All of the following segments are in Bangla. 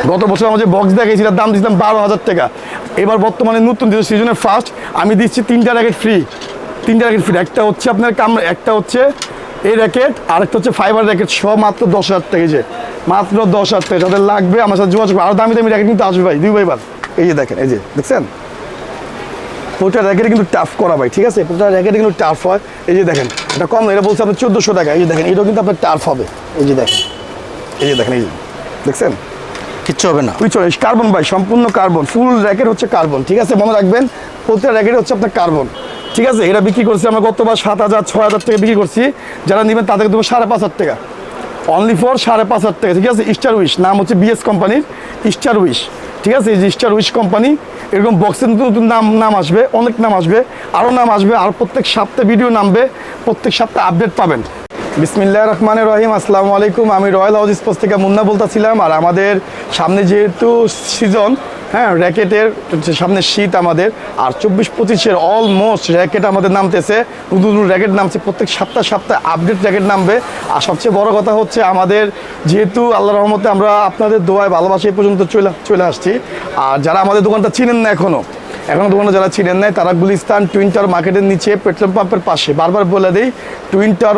গত বছর আমার যে বক্স দেখাইছি তার দাম দিয়েছিলাম 12,000 টাকা। এবার বর্তমানে নতুন যে সিজনের ফার্স্ট আমি দিচ্ছি 3টা র্যাকেট ফ্রি। 3টা র্যাকেট ফ্রি, একটা হচ্ছে আপনার একটা হচ্ছে এই র্যাকেট, আরেকটা হচ্ছে ফাইবার র্যাকেট সহ মাত্র 10,000 টাকা। এই যে মাত্র 10,000 টাকা, যাদের লাগবে আমার সাথে যোগাযোগ করবে। আরও দামি দামি র্যাকেট কিন্তু আসবে ভাই, দুই ভাইবার। এই যে দেখেন, এই যে দেখছেন প্রতিটা র্যাকেটে কিন্তু টাফ করা ভাই, ঠিক আছে? প্রতিটা র্যাকেটে কিন্তু টাফ হয়। এই যে দেখেন এটা কম না, এটা বলছে আপনার 1400 টাকা। এই যে দেখেন এটাও কিন্তু আপনার টাফ হবে। এই যে দেখেন, এই যে দেখেন, এই যে দেখছেন কিচ্ছু হবে না। কার্বন ভাই, সম্পূর্ণ কার্বন, ফুল র্যাকেট হচ্ছে কার্বন, ঠিক আছে? মনে রাখবেন প্রতিটা র্যাকেট হচ্ছে আপনার কার্বন, ঠিক আছে? এটা বিক্রি করছি আমরা গতবার 7,000 6,000 টাকা বিক্রি করছি। যারা নেবেন তাদেরকে দেবো 5,500 টাকা, অনলি ফর 5,500 টাকা, ঠিক আছে? স্টার উইশ নাম হচ্ছে বিএস কোম্পানির স্টার উইশ, ঠিক আছে? এই যে স্টার উইশ কোম্পানি, এরকম বক্সের নতুন নতুন নাম আসবে, অনেক নাম আসবে, আরও নাম আসবে, আর প্রত্যেক সপ্তাহে ভিডিও নামবে, প্রত্যেক সপ্তাহে আপডেট পাবেন। বিসমিল্লাহির রহমানির রহিম, আসসালামু আলাইকুম। আমি রয়্যাল হাউস স্পোর্টস থেকে মুন্না বলতেছিলাম। আর আমাদের সামনে যেহেতু সিজন, হ্যাঁ র্যাকেটের সামনে শীত আমাদের, আর 24-25-এর অলমোস্ট র্যাকেট আমাদের নামতেছে, নতুন নতুন র্যাকেট নামছে, প্রত্যেক সপ্তাহে আপডেট র্যাকেট নামবে। আর সবচেয়ে বড় কথা হচ্ছে আমাদের যেহেতু আল্লাহর রহমতে আমরা আপনাদের দোয়ায় ভালোবাসা এই পর্যন্ত চলে আসছি। আর যারা আমাদের দোকানটা চিনেন না এখনও দোকানটা যারা চিনেন নাই, তারা গুলিস্তান টুইন টাওয়ার মার্কেটের নিচে পেট্রোল পাম্পের পাশে, বারবার বলে দিই, টুইন টাওয়ার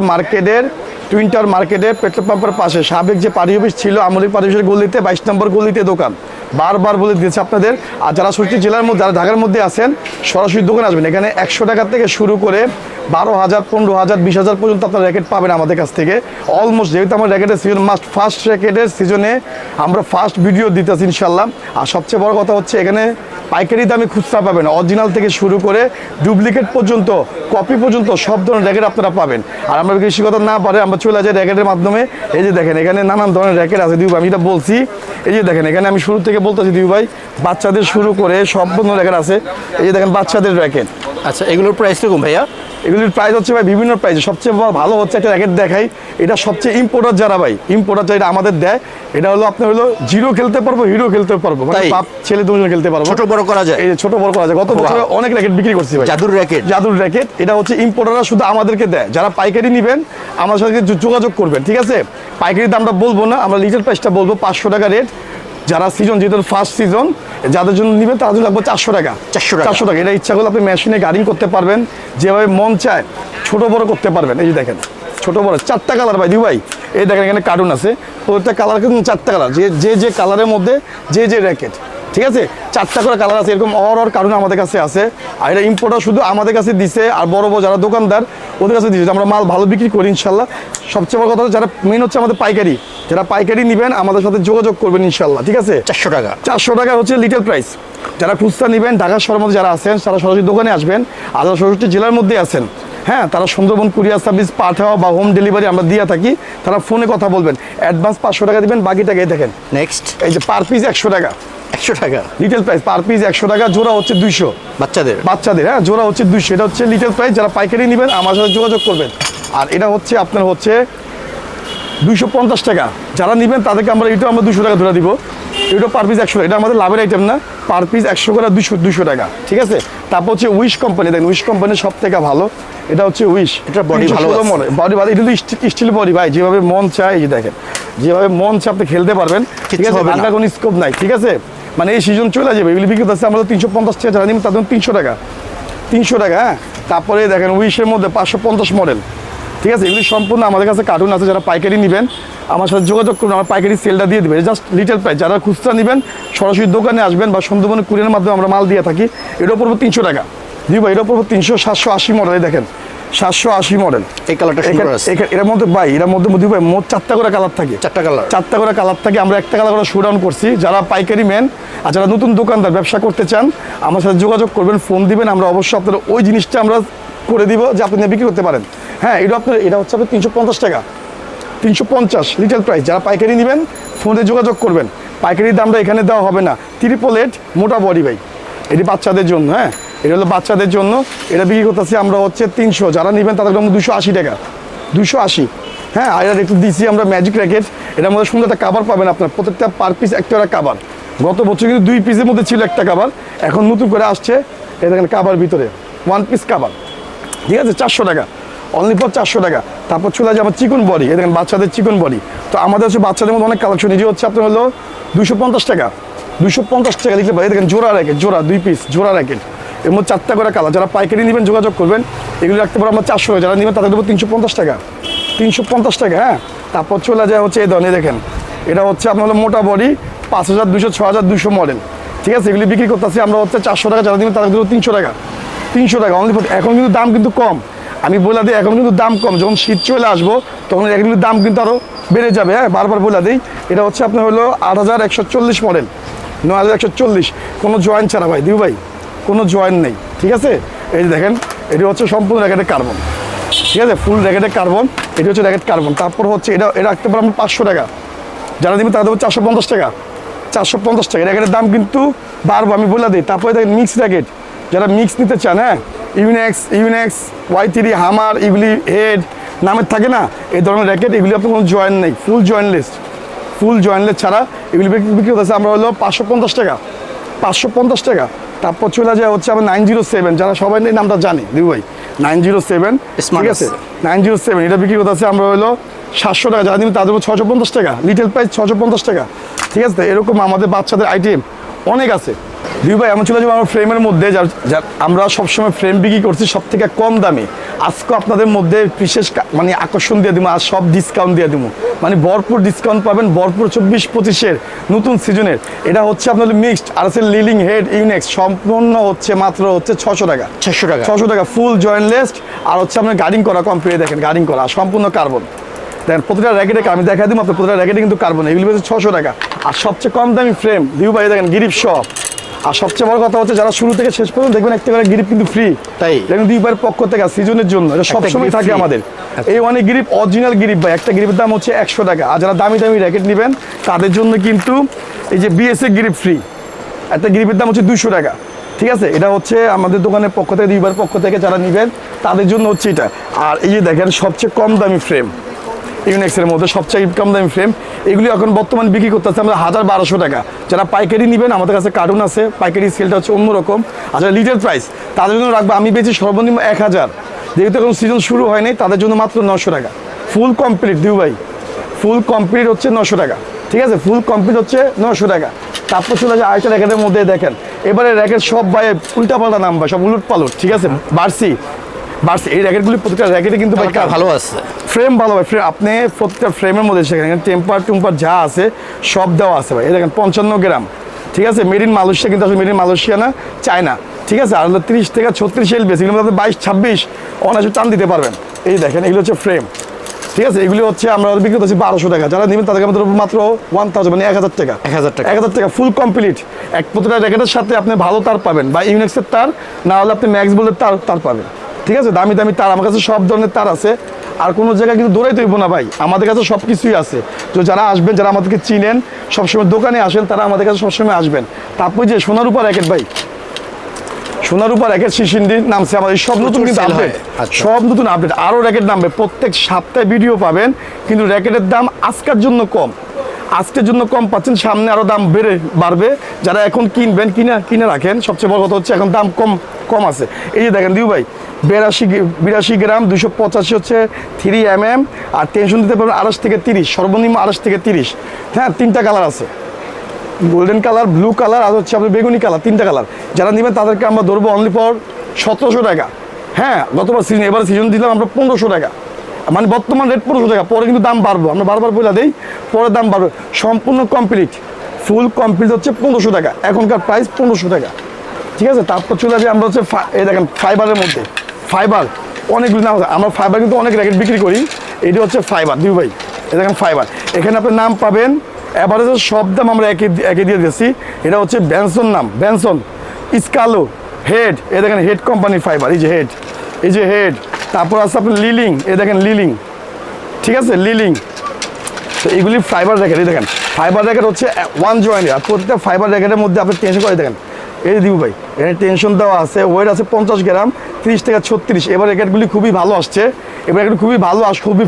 মার্কেটের পেট্রোল পাম্পের পাশে সাবেক যে পার্টি অফিস ছিল আমলিক পার্টি অফিসের গলিতে 22 নম্বর গলিতে দোকান, বারবার বলে দিয়েছে আপনাদের। আর যারা ৬০ জেলার মধ্যে, যারা ঢাকার মধ্যে আছেন সরাসরি দোকানে আসবেন। এখানে 100 টাকা থেকে শুরু করে 12,000 15,000 20,000 পর্যন্ত আপনার র্যাকেট পাবেন আমাদের কাছ থেকে। অলমোস্ট যেহেতু আমার র্যাকেটের সিজন ফার্স্ট র্যাকেটের সিজনে আমরা ফার্স্ট ভিডিও দিতেছি ইনশাল্লাহ। আর সবচেয়ে বড় কথা হচ্ছে এখানে পাইকারি দামে খুচরা পাবেন, অরিজিনাল থেকে শুরু করে ডুপ্লিকেট পর্যন্ত, কপি পর্যন্ত সব ধরনের র্যাকেট আপনারা পাবেন। আর আমরা বেশি কথা না পারে আমরা চলে যাই র্যাকেটের মাধ্যমে। এই যে দেখেন এখানে নানান ধরনের র্যাকেট আছে দিউ ভাই, আমি এটা বলছি। এই যে দেখেন এখানে আমি শুরু থেকে বলতেছি দিউ ভাই, বাচ্চাদের শুরু করে সব ধরনের র্যাকেট আছে। এই যে দেখেন বাচ্চাদের র্যাকেট। আচ্ছা, এগুলোর প্রাইস কিরকম ভাইয়া? এগুলির প্রাইস হচ্ছে ভাই বিভিন্ন প্রাইস। সবচেয়ে ভালো হচ্ছে একটা র্যাকেট দেখাই, এটা সবচেয়ে ইম্পোর্টার যারা ভাই, ইম্পোর্টার যারা আমাদের দেয়, এটা হলো আপনার হলো জিরো খেলতে পারবো, হিরো খেলতে পারবো, মানে বাপ ছেলে দুজন খেলতে পারবো, ছোট বড় করা যায়। এই যে ছোট বড় করা যায়। গত বছর অনেক র্যাকেট বিক্রি করছি ভাই, জাদুর র্যাকেট। এটা হচ্ছে ইম্পোর্টাররা শুধু আমাদেরকে দেয়। যারা পাইকারি নেবেন আমার সাথে যোগাযোগ করবেন, ঠিক আছে? পাইকারি দামটা বলবো না, আমরা লিটার প্রাইসটা বলবো 500 টাকা রেট। যারা সিজন, যেহেতু ফার্স্ট সিজন, যাদের জন্য নেবেন তাদের জন্য লাগবে 400 টাকা। 400 টাকা। এটা ইচ্ছা করলে আপনি মেশিনে গাড়ি করতে পারবেন, যেভাবে মন চায় ছোট বড় করতে পারবেন। এই যে দেখেন ছোট বড় 4টা কালার ভাই, ভাই এই দেখেন এখানে কার্টুন আছে, প্রত্যেকটা কালার কিন্তু 4টা কালার, যে কালারের মধ্যে যে র্যাকেট, ঠিক আছে? 4টা করে কালার আছে, এরকম অর কার্টুন আমাদের কাছে আছে। আর এটা ইম্পোর্টার শুধু আমাদের কাছে দিছে, আর বড় বড় যারা দোকানদার ওদের কাছে দিচ্ছে। আমরা মাল ভালো বিক্রি করি ইনশাল্লাহ। সবচেয়ে বড় কথা যারা মেন হচ্ছে আমাদের পাইকারি, যারা পাইকারি নেবেন আমাদের সাথে যোগাযোগ করবেন ইনশাল্লাহ, ঠিক আছে? 400 টাকা হচ্ছে লিটল প্রাইস। যারা খুচরা নেবেন ঢাকা শহরের মধ্যে যারা আছেন তারা সরাসরি দোকানে আসবেন। আর যারা ৬৬ জেলার মধ্যে আছেন, হ্যাঁ, তারা সুন্দরবন কুরিয়ার সার্ভিস পাঠাও বা হোম ডেলিভারি আমরা দিয়ে থাকি। তারা ফোনে কথা বলবেন, অ্যাডভান্স 500 টাকা দিবেন, বাকি টাকা এই দেখেন নেক্সট। এই যে পার পিস 100 টাকা, 100 টাকা লিটল প্রাইস, পার পিস 100 টাকা। জোড়া হচ্ছে 200 বাচ্চাদের, হ্যাঁ জোড়া হচ্ছে 200। এটা হচ্ছে লিটল প্রাইস। যারা পাইকারি নেবেন আমার সাথে যোগাযোগ করবেন। আর এটা হচ্ছে আপনার হচ্ছে 250 টাকা। যারা নেবেন তাদেরকে আমরা 200 টাকা ধরে দিব। এটা পার পিস 100 টাকা। এটা আমাদের লাভের আইটেম না, পার পিস 100 করে 200 টাকা, ঠিক আছে? তারপর হচ্ছে উইশ কোম্পানি, দেখেন উইশ কোম্পানি সব থেকে ভালো। এটা হচ্ছে উইশ, এটা বডি ভালো, বডি ভালো। এটা তো স্টিল বডি ভাই, যেভাবে মন চায়, এই যে দেখেন যেভাবে মন চায় আপনি খেলতে পারবেন, ঠিক আছে? বাংলা কোনো স্কোপ নাই, ঠিক আছে? মানে এই সিজন চলে যাবে, এগুলি বিক্রি করতে আমরা 350 টাকা। যারা নেবেন তাদের 300 টাকা, 300 টাকা, হ্যাঁ। তারপরে দেখেন উইশের মধ্যে 550 মডেল, ঠিক আছে? এগুলি সম্পূর্ণ আমাদের কাছে কার্টুন আছে। যারা পাইকারি নেবেন আমার সাথে যোগাযোগ করুন, আমার পাইকারি সেলটা দিয়ে দেবে, জাস্ট লিটল প্রাইস। যারা খুচরা নেবেন সরাসরি দোকানে আসবেন বা সুন্দরবন কুরিয়ারের মাধ্যমে আমরা মাল দিয়ে থাকি। এটার পড়বো 300 টাকা, জি ভাই। এটার পড়বো 300। 780 মডেল, দেখেন 780 মডেল। এই কালারটা এর মধ্যে ভাই, এর মধ্যে ভাই মোট 4টা করে কালার থাকে, 4টা করে কালার থাকে। আমরা একটা কালার করে শোডাউন করছি। যারা পাইকারি মেন আর যারা নতুন দোকানদার ব্যবসা করতে চান আমার সাথে যোগাযোগ করবেন, ফোন দিবেন, আমরা অবশ্যই আপনার ওই জিনিসটা আমরা করে দিব যে আপনি বিক্রি করতে পারেন। হ্যাঁ, এটা হচ্ছে আপনার 350 টাকা, 350 লিটল প্রাইস। যারা পাইকারি নেবেন ফোনে যোগাযোগ করবেন। পাইকারির দামটা এখানে দেওয়া হবে না। 388 মোটা বডি ভাই, এটি বাচ্চাদের জন্য, হ্যাঁ এটা হলো বাচ্চাদের জন্য। এটা বিক্রি করতেছি আমরা হচ্ছে 300। যারা নেবেন তাদের 280 টাকা, 280, হ্যাঁ। আর এটা একটু দিচ্ছি আমরা ম্যাজিক র্যাকেট। এটার মধ্যে সুন্দর একটা কাভার পাবেন আপনার, প্রত্যেকটা পার পিস একটা কাভার। গত বছর কিন্তু 2 পিসের মধ্যে ছিল একটা কাভার, এখন নতুন করে আসছে। এই দেখেন কাভার ভিতরে 1 পিস কাভার, ঠিক আছে? 400 টাকা, অনলি ফর 400 টাকা। তারপর চলে যায় আমার চিকন বডি, এই দেখেন বাচ্চাদের চিকন বডি। তো আমাদের হচ্ছে বাচ্চাদের মধ্যে অনেক কালেকশন। এই যে হচ্ছে আপনার হলো 250 টাকা 250 টাকা লিখলে ভাই দেখেন জোড়া র্যাকেট, জোড়া 2 পিস জোড়া র্যাকেট, এর মধ্যে 4টা করে কালার। যারা পাইকারি নেবেন যোগাযোগ করবেন, এগুলো রাখতে পারবো আমরা 400 টাকা, যারা নেবেন তাদের দেবো 350 টাকা, 350 টাকা। হ্যাঁ, তারপর চলে যায় হচ্ছে এই ধরনের, দেখেন এটা হচ্ছে আপনার হলো মোটা বডি 5200 6200 মডেল, ঠিক আছে। এগুলি বিক্রি করতেছি আমরা হচ্ছে 400 টাকা, যারা নেবেন তাদের দেবো 300 টাকা, 300 টাকা অনলি। এখন কিন্তু দাম কিন্তু কম, আমি বলে দিই এখন কিন্তু দাম কম, যখন শীত চলে আসবো তখন এগুলির দাম কিন্তু আরও বেড়ে যাবে। হ্যাঁ, বারবার বলে দিই, এটা হচ্ছে আপনার হলো 8140 মডেল, 9140, কোনো জয়েন্ট ছাড়া ভাই দিউ ভাই, কোনো জয়েন্ট নেই, ঠিক আছে। এই যে দেখেন এটি হচ্ছে সম্পূর্ণ র্যাকেটের কার্বন, ঠিক আছে, ফুল র্যাকেটের কার্বন, এটি হচ্ছে র্যাকেট কার্বন। তারপর হচ্ছে এটা রাখতে পারবো আমরা 500 টাকা, যারা দেবেন তারা দেবো 450 টাকা, 450 টাকা। র্যাকেটের দাম কিন্তু বাড়বো, আমি বলে দিই। তারপরে দেখেন মিক্স র্যাকেট, যারা মিক্স নিতে চান, হ্যাঁ, ইউনেক্স Y3 হামার, এগুলি হেড নামের থাকে না, এই ধরনের র্যাকেট, এগুলি আপনার কোনো জয়েন্ট নেই, ফুল জয়েন্টলেস ছাড়া এগুলি বিক্রি করতেছে আমরা হলো 550 টাকা, 550 টাকা। তারপর চলে যায় হচ্ছে আমরা 907, যারা সবাই এই নামটা জানি দিউ ভাই, 907, ঠিক আছে, 907 এটা বিক্রি করতেছে আমরা হলো 700 টাকা, যারা নেবেন তাদের 650 টাকা, লিটল প্রাইস 650 টাকা, ঠিক আছে। এরকম আমাদের বাচ্চাদের আইটেম অনেক আছে দিউ ভাই। আমরা চলে যাবো আমার ফ্রেমের মধ্যে, যার আমরা সবসময় ফ্রেম বিক্রি করছি সব থেকে কম দামে। আজকে আপনাদের মধ্যে বিশেষ মানে আকর্ষণ দিয়ে দিব, আর সব ডিসকাউন্ট দিয়ে দিব, মানে ভরপুর ডিসকাউন্ট পাবেন, ভরপুর 24-25-এর নতুন সিজনের। এটা হচ্ছে আপনাদের মিক্সড, আর আছে লিলিং হেড ইউনেক্স, সম্পূর্ণ হচ্ছে মাত্র হচ্ছে 600 টাকা, 600 টাকা ফুল জয়েন্টলেস, আর হচ্ছে আপনার গার্ডিং করা কমপ্লিট, দেখেন গার্ডিং করা সম্পূর্ণ কার্বন। দেখেন প্রতিটা র্যাকেটে আমি দেখা দিব আপনার, প্রতিটা র্যাকেটে কিন্তু কার্বন, এগুলি হচ্ছে 600 টাকা। আর সবচেয়ে কম দামি ফ্রেম দিউ ভাই, দেখেন গিরিপ সব। আর সবচেয়ে বড় কথা হচ্ছে যারা শুরু থেকে শেষ পর্যন্ত দেখবেন একটা করে গিরিপ কিন্তু ফ্রি, তাই দেখুন দুইবার পক্ষ থেকে সিজনের জন্য, এটা সবসময় থাকে আমাদের। এই অনেক গিরিপ অরিজিনাল গিরিপ ভাই, একটা গিরিপের দাম হচ্ছে 100 টাকা। আর যারা দামি দামি র্যাকেট নেবেন তাদের জন্য কিন্তু এই যে বিএসএ গিরিপ ফ্রি, একটা গিরিপের দাম হচ্ছে 200 টাকা, ঠিক আছে। এটা হচ্ছে আমাদের দোকানের পক্ষ থেকে, দুইবার পক্ষ থেকে যারা নেবেন তাদের জন্য হচ্ছে এটা। আর এই যে দেখেন সবচেয়ে কম দামি ফ্রেম ইউনেক্সের মধ্যে, সবচেয়ে কম দামি ফ্রেম, এগুলি এখন বর্তমানে বিক্রি করতেছে আমরা 1200 টাকা। যারা পাইকারি নেবেন আমাদের কাছে কার্টুন আছে, পাইকারি সেলটা হচ্ছে অন্যরকম। আর যারা লিটার প্রাইস তাদের জন্য রাখবো আমি বেশি সর্বনিম্ন 1000, যেহেতু এখন সিজন শুরু হয়নি তাদের জন্য মাত্র 900 টাকা ফুল কমপ্লিট দিউ ভাই, ফুল কমপ্লিট হচ্ছে 900 টাকা, ঠিক আছে, ফুল কমপ্লিট হচ্ছে 900 টাকা। তারপর চলে যায় আরেকটা র্যাকেটের মধ্যে, দেখেন এবারে র্যাকেট সব ভাই উল্টাপাল্টা নাম ভাই, সব উলট পালট, ঠিক আছে। বার্সি এই র্যাকেটগুলি প্রত্যেকটা র্যাকেটে কিন্তু ভাই ভালো আছে, ফ্রেম ভালো ভাই, আপনি প্রত্যেকটা ফ্রেমের মধ্যে সেখানে টেম্পার যা আছে সব দেওয়া আছে ভাই। এই দেখেন 55 গ্রাম, ঠিক আছে, মেড ইন মালয়েশিয়া, কিন্তু আসলে মেড ইন মালয়েশিয়া না, চায়না, ঠিক আছে। আর 30 থেকে 36 এলবিএস, এগুলোর মধ্যে 22-26 অনায়াসে টান দিতে পারবেন। এই দেখেন এগুলো হচ্ছে ফ্রেম, ঠিক আছে। এগুলি হচ্ছে আমরা বিক্রি করছি 1200 টাকা, যারা নেবেন তাদেরকে আমাদের মাত্র 1000 মানে 1000 টাকা, 1000 টাকা ফুল কমপ্লিট। এক প্রতিটা র্যাকেটের সাথে আপনি ভালো তার পাবেন, বা ইউনেক্সের তার, না হলে আপনি ম্যাক্স বলের তার পাবেন, ঠিক আছে। দামি দামি তার আমার কাছে সব ধরনের তার আছে, আর কোনো জায়গায় কিন্তু দৌড়াই তৈব না ভাই, আমাদের কাছে সব কিছুই আছে। তো যারা আসবেন, যারা আমাদেরকে চিনেন, সবসময় দোকানে আসেন, তারা আমাদের কাছে সবসময় আসবেন। তারপর যে সোনার উপর র্যাকেট ভাই, সোনার উপর র্যাকেট শিশিন্দি নামছে আমাদের, সব নতুন কিন্তু আপডেট, সব নতুন আপডেট, আরও র্যাকেট নামবে, প্রত্যেক সপ্তাহে ভিডিও পাবেন। কিন্তু র্যাকেটের দাম আজকের জন্য কম, আজকের জন্য কম পাচ্ছেন, সামনে আরও দাম বাড়বে। যারা এখন কিনবেন কিনে রাখেন, সবচেয়ে বড় কথা হচ্ছে এখন দাম কম আছে। এই যে দেখেন দিউ ভাই 82 গ্রাম 285 হচ্ছে 3mm, আর টেনশন দিতে পারবেন 28 থেকে 30, সর্বনিম্ন 28 থেকে 30। হ্যাঁ, 3টা কালার আছে, গোল্ডেন কালার, ব্লু কালার, আর হচ্ছে আপনার বেগুনি কালার, 3টা কালার। যারা নেবেন তাদেরকে আমরা ধরবো অনলি ফর 1700 টাকা। হ্যাঁ, গতবার সিজন, এবার সিজন দিলাম আমরা 1500 টাকা, মানে বর্তমান রেট 1500 টাকা, পরে কিন্তু দাম বাড়বো, আমরা বারবার বলে দিই পরে দাম বাড়বে। সম্পূর্ণ কমপ্লিট ফুল কমপ্লিট হচ্ছে 1500 টাকা, এখনকার প্রাইস 1500 টাকা, ঠিক আছে। তারপর চলে যাবে আমরা হচ্ছে এই দেখেন ফাইবারের মধ্যে, ফাইবার অনেকগুলো নাম আছে, আমরা ফাইবার কিন্তু অনেক র্যাকেট বিক্রি করি। এটি হচ্ছে ফাইবার দিউ ভাই, এই দেখেন ফাইবার, এখানে আপনি নাম পাবেন অ্যাভারেজের সব দাম আমরা একে দিয়ে দিয়েছি। এটা হচ্ছে ব্যানসন নাম, ব্যানসন স্কালো হেড, এই দেখেন হেড কোম্পানির ফাইবার, এই যে হেড, তারপর আছে আপনার লিলিং, এই দেখেন লিলিং, ঠিক আছে, লিলিং। তো এগুলি ফাইবার র্যাকেট, এই দেখেন ফাইবার র্যাকেট হচ্ছে 1 জয়েন্ট, আর প্রত্যেকটা ফাইবার র্যাকেটের মধ্যে আপনি টেনশন করে দেখেন, এই দিব ভাই এখানে টেনশন দেওয়া আছে, ওয়েট আছে 50 গ্রাম, 30 থেকে 36। এবার র্যাকেটগুলি খুবই ভালো আসছে, এবার র্যাকেট খুবই ভালো খুবই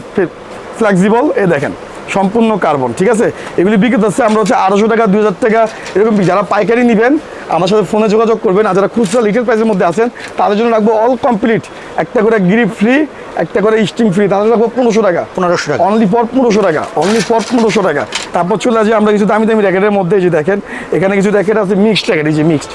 ফ্লেক্সিবল, এই দেখেন সম্পূর্ণ কার্বন, ঠিক আছে। এগুলি বিক্রি হচ্ছে আমরা হচ্ছে 800 টাকা 2000 টাকা এরকম। যারা পাইকারি নেবেন আমার সাথে ফোনে যোগাযোগ করবেন। আর যারা খুচরা লিটল প্রাইসের মধ্যে আছেন তাদের জন্য রাখবো অল কমপ্লিট একটা করে গ্রিপ ফ্রি, একটা করে স্টিং ফ্রি, তাদের রাখবো 1500 টাকা। 1500 টাকা অনলি ফর 1500 টাকা, অনলি ফর 1500 টাকা। তারপর চলে আসি আমরা কিছু দামি দামি র্যাকেটের মধ্যে। এই যে দেখেন এখানে কিছু র্যাকেট আছে মিক্সড র্যাকেট, এই যে মিক্সড,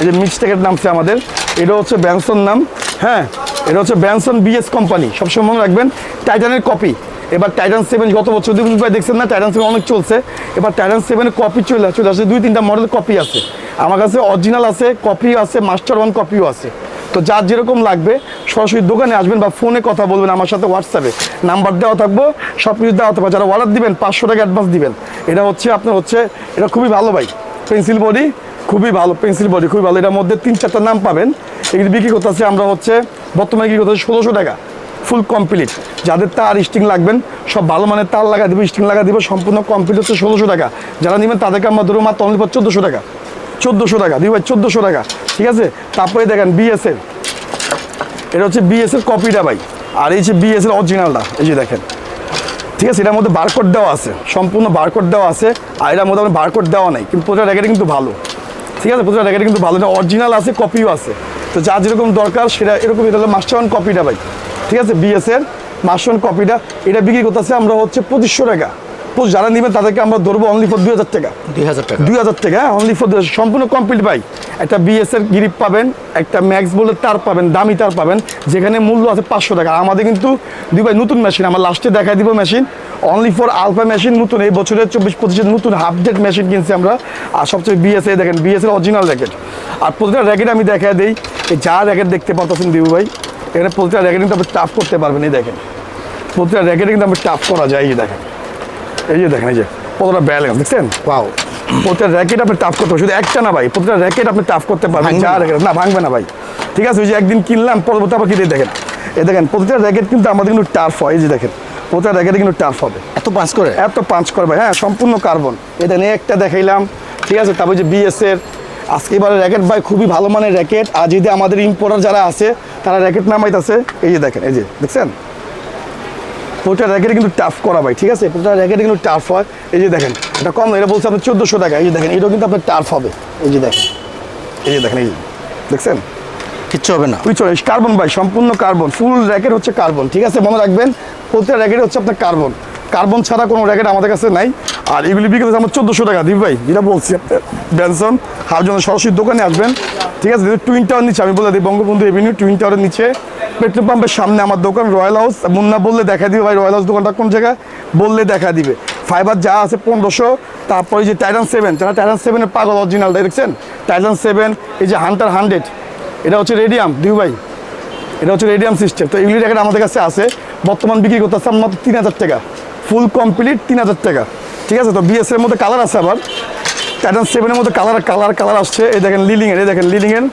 এই যে মিক্সড র্যাকেট নামছে আমাদের। এটা হচ্ছে ব্যানসন নাম, হ্যাঁ এটা হচ্ছে ব্যানসন বিএস কোম্পানি। সবসময় মনে রাখবেন টাইটানের কপি। এবার টাইটান 7 গত বছর ভাই দেখছেন না, টাইটান 7 অনেক চলছে। এবার টাইটান 7 কপি চলে আসছে, 2-3টা মডেল কপি আছে আমার কাছে, অরিজিনাল আছে, কপি আছে, মাস্টার ওয়ান কপিও আছে। তো যার যেরকম লাগবে সরাসরি দোকানে আসবেন বা ফোনে কথা বলবেন আমার সাথে, হোয়াটসঅ্যাপে নাম্বার দেওয়া থাকবো, সব কিছু দেওয়া থাকবে। যারা অর্ডার দিবেন 500 টাকা অ্যাডভান্স দিবেন। এটা হচ্ছে আপনার হচ্ছে এটা খুবই ভালো ভাই, পেন্সিল বডি খুবই ভালো, পেন্সিল বডি খুবই ভালো। এটার মধ্যে 3-4টা নাম পাবেন। এগুলি বিক্রি করতেছে আমরা হচ্ছে বর্তমানে কি করতেছি 1600 টাকা ফুল কমপ্লিট। যাদের তার স্টিং লাগবেন সব ভালো মানের তার লাগা দিব, স্টিং লাগা দিব, সম্পূর্ণ কমপ্লিট হচ্ছে 1600 টাকা। যারা নেবেন তাদেরকে আমরা ধরুন মাত্র অনলি 1400 টাকা, 1400 টাকা দিই ভাই, 1400 টাকা, ঠিক আছে। তারপরে দেখেন বিএসএর, এটা হচ্ছে বিএসএর কপিটা ভাই, আর এই যে বিএসএর অরিজিনালটা, এই যে দেখেন, ঠিক আছে। এটার মধ্যে বারকোড দেওয়া আছে, সম্পূর্ণ বারকোড দেওয়া আছে। আর এটার মধ্যে আমার বারকোড দেওয়া নাই, কিন্তু প্রতিটা র্যাকেটে কিন্তু ভালো, ঠিক আছে, প্রতিটা র্যাকেটে কিন্তু ভালো। এটা অরিজিনাল আছে, কপিও আছে। তো যার যেরকম দরকার সেটা এরকম। এটা হলো মাস্টার ওয়ান কপিটা ভাই, ঠিক আছে, বিএসএর মাস্টার ওয়ান কপিটা। এটা বিক্রি করতেছে আমরা হচ্ছে 2500 টাকা। যারা নেবেন তাদেরকে আমরা ধরবো অনলি ফর 2000 টাকা, 2000 টাকা, হ্যাঁ অনলি ফর 2000, সম্পূর্ণ কমপ্লিট ভাই। একটা বিএসএর গ্রিপ পাবেন, একটা ম্যাক্স বলের তার পাবেন, দামি তার পাবেন, যেখানে মূল্য আছে 500 টাকা। আমাদের কিন্তু দুই ভাই নতুন মেশিন, আমার লাস্টে দেখাই দিব machine, only for alpha machine, নতুন এই বছরের 24-25 নতুন আপডেট মেশিন কিনছি আমরা। আর সবচেয়ে বিএসএ দেখেন, বিএসএর অরিজিনাল র্যাকেট। আর প্রতিটা র্যাকেট আমি দেখাই দিই, এই যা র্যাকেট দেখতে পাচ্ছেন দিবু ভাই, এখানে প্রতিটা র্যাকেট কিন্তু আপনি টাফ করতে পারবেন। এই দেখেন প্রতিটা র্যাকেটে কিন্তু আপনি টাফ করা যায়। এই যে দেখেন, এই যে দেখেন, এই যে কতটা ব্যালেন্স দেখছেন, ওয়াও। প্রতিটা র্যাকেট আপনি টাফ করতে পারবেন, শুধু একটা না ভাই, প্রতিটা র্যাকেট আপনি টাফ করতে পারবেন। যা র্যাকেট না ভাঙবে না ভাই, ঠিক আছে। ওই যে একদিন কিনলাম, পরবর্তী আবার কিনে দেখেন, এই দেখেন প্রতিটা র্যাকেট কিন্তু আমাদের কিন্তু টাফ হয়। এই যে দেখেন প্রতিটা র্যাকেটে কিন্তু টাফ হবে, এত পাঁচ করে, এত পাঁচ করবে, হ্যাঁ সম্পূর্ণ কার্বন। এটা নিয়ে একটা দেখাইলাম, ঠিক আছে। তারপর যে বিএসএর আজকে এবারে র্যাকেট ভাই খুবই ভালো মানের র্যাকেট। আর যদি আমাদের ইম্পোর্টার যারা আছে তারা র্যাকেট নামাইতেছে, এই যে দেখেন, এই যে দেখছেন প্রতিটা র্যাকেটে কিন্তু টাফ করা ভাই, ঠিক আছে, প্রতিটা র্যাকেটে কিন্তু টাফ হয়। এই যে দেখেন এটা কম না, এটা বলছে আপনার 1400 টাকা। এই যে দেখেন এটাও কিন্তু আপনার টাফ হবে, এই যে দেখেন, এই যে দেখেন, এই যে দেখছেন কিচ্ছু হবে না। কার্বন ভাই, সম্পূর্ণ কার্বন, ফুল র্যাকেট হচ্ছে কার্বন, ঠিক আছে। মনে রাখবেন প্রতিটা র্যাকেট হচ্ছে আপনার কার্বন, কার্বন ছাড়া কোনো র্যাকেট আমাদের কাছে নাই। আর এগুলি বিক্রি করছে আমার 1400 টাকা দিই ভাই, যেটা বলছি আপনার ব্যানসন। আর জন্য সরাসরি দোকানে আসবেন, ঠিক আছে। টুইন টাওয়ার নিচে, আমি বলে দিই বঙ্গবন্ধু এভিনিউ টুইন টাওয়ারের নিচে পেট্রোল পাম্পের সামনে আমার দোকান, রয়্যাল হাউস। মুন্না বললে দেখা দিবে ভাই, রয়্যাল হাউস দোকানটা কোন জায়গায় বললে দেখা দিবে। ফাইবার যা আছে 1500। তারপরে যে টাইটান 7, যারা টাইটান 7-এর পাগল, অরিজিনালটা দেখছেন টাইটান 7, এই যে হান্টার 100, এটা হচ্ছে রেডিয়াম দিউ ভাই, এটা হচ্ছে রেডিয়াম সিস্টেম। তো এগুলি র্যাকেট আমাদের কাছে আছে, বর্তমান বিক্রি করতেছে মাত্র 3000 টাকা, ফুল কমপ্লিট 3000 টাকা, ঠিক আছে। তো বিএসএর মধ্যে কালার আছে, আবার টাইটান 7-এর মধ্যে কালার আসছে। এই দেখেন লিলিংয়ের, এই দেখেন লিলিংয়ের,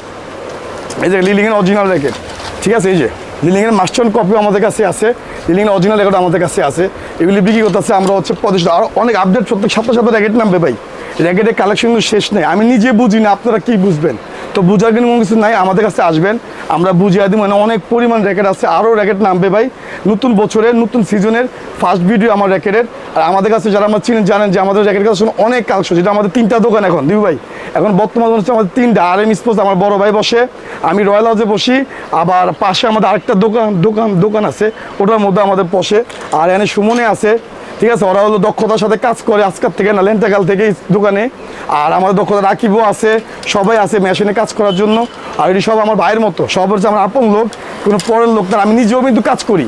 এই যে লিলিংয়ের অরিজিনাল র্যাকেট, ঠিক আছে। এই যে লিলিংয়ের মাস্টার কপিও আমাদের কাছে আছে, লিলিংয়ের অরিজিনাল র্যাকেট আমাদের কাছে আছে। এগুলি বিক্রি করতেছে আমরা হচ্ছে 2500। আর অনেক আপডেট প্রত্যেক সপ্তাহে র্যাকেট নামবে ভাই, র্যাকেটের কালেকশন কিন্তু শেষ নেই। আমি নিজে বুঝি না, আপনারা কি বুঝবেন? তো বুঝার কিন্তু কোনো কিছু নাই, আমাদের কাছে আসবেন, আমরা বুঝিয়ে দিই। মানে অনেক পরিমাণ র্যাকেট আছে, আরও র্যাকেট নামবে ভাই। নতুন বছরের নতুন সিজনের ফার্স্ট ভিডিও আমার র্যাকেটের। আর আমাদের কাছে যারা আমার চিনেন জানেন যে আমাদের র্যাকেটের কাছে অনেক কালেকশন, যেটা আমাদের 3টা দোকান এখন দিবু ভাই, এখন বর্তমান হচ্ছে আমাদের 3টা। RM স্পোর্টস আমার বড় ভাই বসে, আমি রয়্যাল হাউসে বসি, আবার পাশে আমাদের আরেকটা দোকান আছে, ওটার মধ্যে আমাদের বসে। আর এখানে সুমনে আছে, ঠিক আছে। ওরা হলো দক্ষতার সাথে কাজ করে আজকাল থেকে না, লেন্টাকাল থেকে দোকানে। আর আমাদের দক্ষতা রাকিবও আছে, সবাই আছে মেশিনে কাজ করার জন্য। আর এটি সব আমার ভাইয়ের মতো, সব হচ্ছে আমার আপন লোক, কোনো পরের লোক না। আমি নিজেও কিন্তু কাজ করি,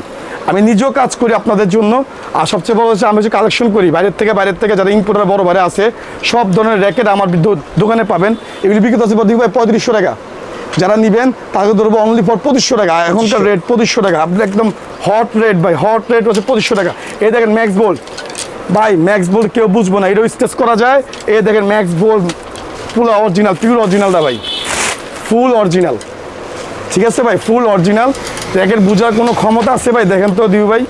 আমি নিজেও কাজ করি আপনাদের জন্য। আর সবচেয়ে বড় হচ্ছে আমি হচ্ছে কালেকশন করি বাইরের থেকে যারা ইম্পোর্টার বড় ভাইরা আছে, সব ধরনের র্যাকেট আমার দোকানে পাবেন। এগুলি বিক্রি আছে ভাই 3500 টাকা। যারা নেবেন তাকে ধরবো অনলি ফর 2500 টাকা। এখনকার রেট 2500 টাকা, আপনি একদম হট রেট ভাই, হট রেট হচ্ছে 2500 টাকা। এই দেখেন ম্যাক্স বোল্ট ভাই, ম্যাক্স বোল্ট কেউ বুঝবো না, এটাও স্কেচ করা যায়। এই দেখেন Max Bolt full original, pure অরিজিনালটা ভাই, ফুল অরিজিনাল, ঠিক আছে ভাই, ফুল অরিজিনাল। র্যাকেট বোঝার কোনো ক্ষমতা আছে ভাই? দেখেন তো দিউ ভাই,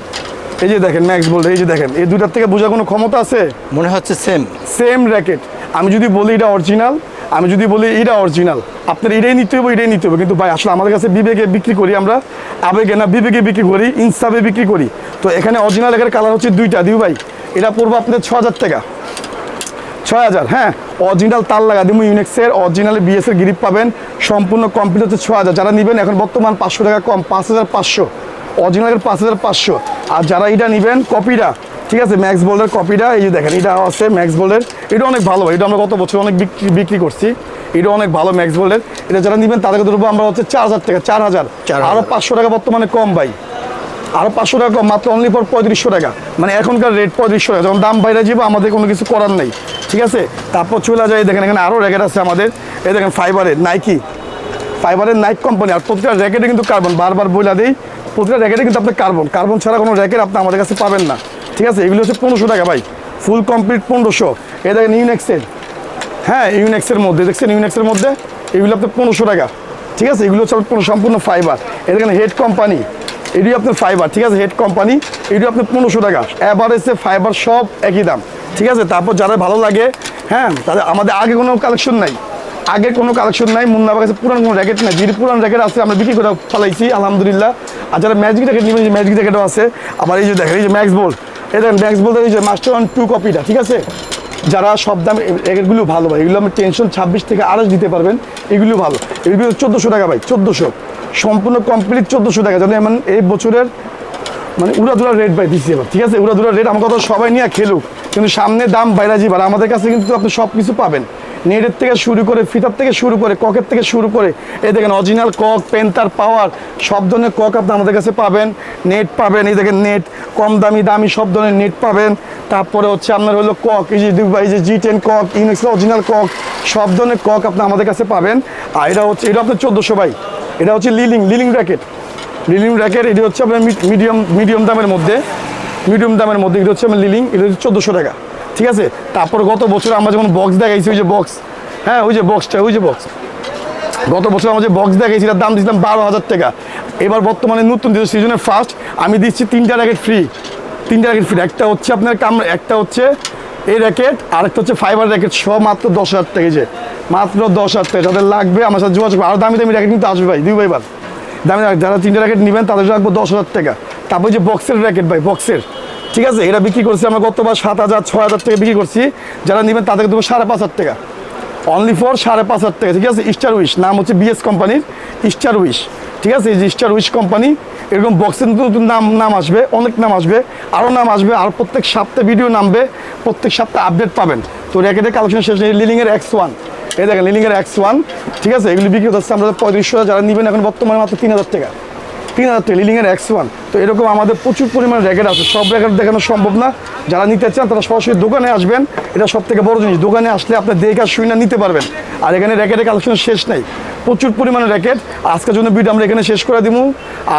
এই যে দেখেন ম্যাক্স বোল্ট, এই যে দেখেন, এই দুটার থেকে বোঝার কোনো ক্ষমতা আছে? মনে হচ্ছে সেম র্যাকেট। আমি যদি বলি এটা অরিজিনাল, আমি যদি বলি এটা অরিজিনাল, আপনার এটাই নিতে হবে, এটাই নিতে হবে। কিন্তু ভাই আসলে আমাদের কাছে বিবেকে বিক্রি করি আমরা, আবেগে না বিবেকে বিক্রি করি, ইনসাফে বিক্রি করি। তো এখানে অরিজিনাল র্যাকেট কালার হচ্ছে 2টা দিউ ভাই, এটা পড়বো আপনার 6000 টাকা, 6000, হ্যাঁ অরিজিনাল তার লাগা দিব ইউনিক্সের অরিজিনাল বিএস এর গ্রিপ পাবেন সম্পূর্ণ কমপ্লিট হচ্ছে 6000। যারা নেবেন এখন বর্তমান 500 টাকা কম, 5500 অরিজিনালের 5500। আর যারা এটা নেবেন কপিটা, ঠিক আছে ম্যাক্স বোল্ডের কপিটা, এই যে দেখেন এটা আছে ম্যাক্স বোল্ডের, এটা অনেক ভালো, এটা আমরা গত বছর অনেক বিক্রি করছি, এটা অনেক ভালো ম্যাক্স বোল্ডের। এটা যারা নেবেন তাদেরকে ধরবো আমরা হচ্ছে 4000 টাকা, 4000 আরও 500 টাকা বর্তমানে কম ভাই, আরও 500 টাকা কম, মাত্র অনলি ফর 3500 টাকা, মানে এখনকার রেট 3500 টাকা। যখন দাম বাইরে যাবো আমাদের কোনো কিছু করার নেই, ঠিক আছে। তারপর চলে যায় দেখেন এখানে আরও র্যাকেট আছে আমাদের, এই দেখেন ফাইবারের নাইক কোম্পানি, আর প্রতিটা র্যাকেটে কিন্তু কার্বন, বারবার বইলা দেই প্রতিটা র্যাকেটে কিন্তু আপনি কার্বন ছাড়া কোনো র্যাকেট আপনি আমাদের কাছে পাবেন না, ঠিক আছে। এগুলো হচ্ছে 1500 টাকা ভাই, ফুল কমপ্লিট 1500। এই দেখেন ইউনিক্সের, হ্যাঁ ইউনিক্সের মধ্যে দেখছেন, ইউনিক্সের মধ্যে এগুলো আপনার 1500 টাকা, ঠিক আছে। এগুলো হচ্ছে সম্পূর্ণ ফাইবার। এই দেখেন হেড কোম্পানি, এটি আপনার ফাইবার, ঠিক আছে, হেড কোম্পানি, এটি আপনার 1500 টাকা। অ্যাভারেজে ফাইবার সব একই দাম, ঠিক আছে। তারপর যারা ভালো লাগে, হ্যাঁ তাদের আমাদের আগে কোনো কালেকশন নাই, মুন্নাবার কাছে পুরান কোনো র্যাকেট নাই, যেটি পুরান র্যাকেট আছে আমরা বিক্রি করে ফেলাইছি আলহামদুলিল্লাহ। আর যারা ম্যাজিক র্যাকেট নেবেন, যে ম্যাজিক র্যাকেটও আছে। আবার এই যে দেখেন এই যে ম্যাক্স বোল্ড, এই দেখেন ম্যাক্স বোল্ডের এই যে মাস্টার 2 কপিটা, ঠিক আছে। যারা সব দাম র্যাকেটগুলো ভালো ভাই, এগুলো আপনি টেনশন 26 থেকে 28 দিতে পারবেন, এগুলো ভালো। এগুলো 1400 টাকা ভাই, 1400 সম্পূর্ণ কমপ্লিট 1400 টাকা। যেন এমন এই বছরের মানে উড়াধুরা রেট ভাই দিচ্ছি এবার, ঠিক আছে, উড়াধুরা রেট। আমার কথা সবাই নিয়ে খেলুক, কিন্তু সামনে দাম বাইরে যাবার। আমাদের কাছে কিন্তু আপনি সব কিছু পাবেন, নেটের থেকে শুরু করে, ফিতার থেকে শুরু করে, ককের থেকে শুরু করে, এই দেখেন অরিজিনাল কক, পেন্টার, পাওয়ার সব ধরনের কক আপনি আমাদের কাছে পাবেন, নেট পাবেন, এই দেখেন নেট, কম দামি সব ধরনের নেট পাবেন। তারপরে হচ্ছে আপনার হলো কক, এই যে G10 cock, Unix original cock, সব ধরনের কক আপনি আমাদের কাছে পাবেন। আর এটা হচ্ছে, এটা আপনার 1400 ভাই, এটা হচ্ছে লিলিং র্যাকেট, এটি হচ্ছে আপনার মিডিয়াম দামের মধ্যে, এটা হচ্ছে আমার লিলিং, এটা হচ্ছে 1400 টাকা, ঠিক আছে। তারপর গত বছর আমরা যেমন বক্স দেখাইছি, ওই যে বক্স, হ্যাঁ ওই যে বক্স, গত বছর আমরা যে বক্স দেখাইছি এটার দাম দিয়েছিলাম 12,000 টাকা। এবার বর্তমানে নতুন সিজনের ফার্স্ট আমি দিচ্ছি 3টা র্যাকেট ফ্রি, একটা হচ্ছে আপনার একটা হচ্ছে এই র্যাকেট, আরেকটা হচ্ছে ফাইবার র্যাকেট, সব মাত্র 10,000 টাকা, যে মাত্র 10,000 টাকা। যাদের লাগবে আমার সাথে যোগাযোগ, আরও দামি র্যাকেট কিন্তু আসবে ভাই, দুই ভাইবার দামি, যারা 3টা র্যাকেট নেবেন তাদের রাখবো 10,000 টাকা। তারপর যে বক্সের র্যাকেট ভাই, বক্সের, ঠিক আছে, এটা বিক্রি করছি আমরা গতবার 7,000 6,000 টাকা বিক্রি করছি। যারা নেবেন তাদেরকে দেবো 5,500 টাকা, অনলি ফর 5,500 টাকা, ঠিক আছে। স্টার উইশ নাম হচ্ছে বিএস কোম্পানির স্টার উইশ, ঠিক আছে। এই যে স্টার উইশ কোম্পানি, এরকম বক্সের নতুন নাম আসবে, অনেক নাম আসবে, আরও নাম আসবে, আর প্রত্যেক সপ্তাহে ভিডিও নামবে, প্রত্যেক সপ্তাহে আপডেট পাবেন। তো র্যাকেটের কালেকশন শেষ নেই। লিলিংয়ের X1, এই দেখেন লিলিংয়ের X1, ঠিক আছে, এগুলি বিক্রি হচ্ছে আমরা 3500, যারা নেবেন এখন বর্তমানে মাত্র 3,000 টাকা, লিলিংয়ের X1। তো এরকম আমাদের প্রচুর পরিমাণে র্যাকেট আছে, সব র্যাকেট দেখানো সম্ভব না। যারা নিতে চান তারা সরাসরি দোকানে আসবেন, এটা সব থেকে বড় জিনিস, দোকানে আসলে আপনি দেখে আর শুনে নিতে পারবেন। আর এখানে র্যাকেটের কালেকশন শেষ নেই, প্রচুর পরিমাণে র্যাকেট। আজকের জন্য ভিডিও আমরা এখানে শেষ করে দিব।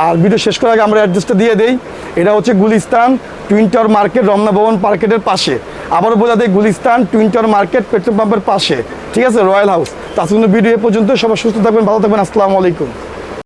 আর ভিডিও শেষ করার আগে আমরা অ্যাড্রেসটা দিয়ে দেই, এটা হচ্ছে Gulistan twin tower market, Ramna ভবন মার্কেটের পাশে। আবারও বোঝা দেয় Gulistan twin tower market, petrol পাম্পের পাশে, ঠিক আছে, রয়্যাল হাউস। তার জন্য ভিডিও এ পর্যন্ত, সবাই সুস্থ থাকবেন, ভালো থাকবেন, আসসালামু আলাইকুম।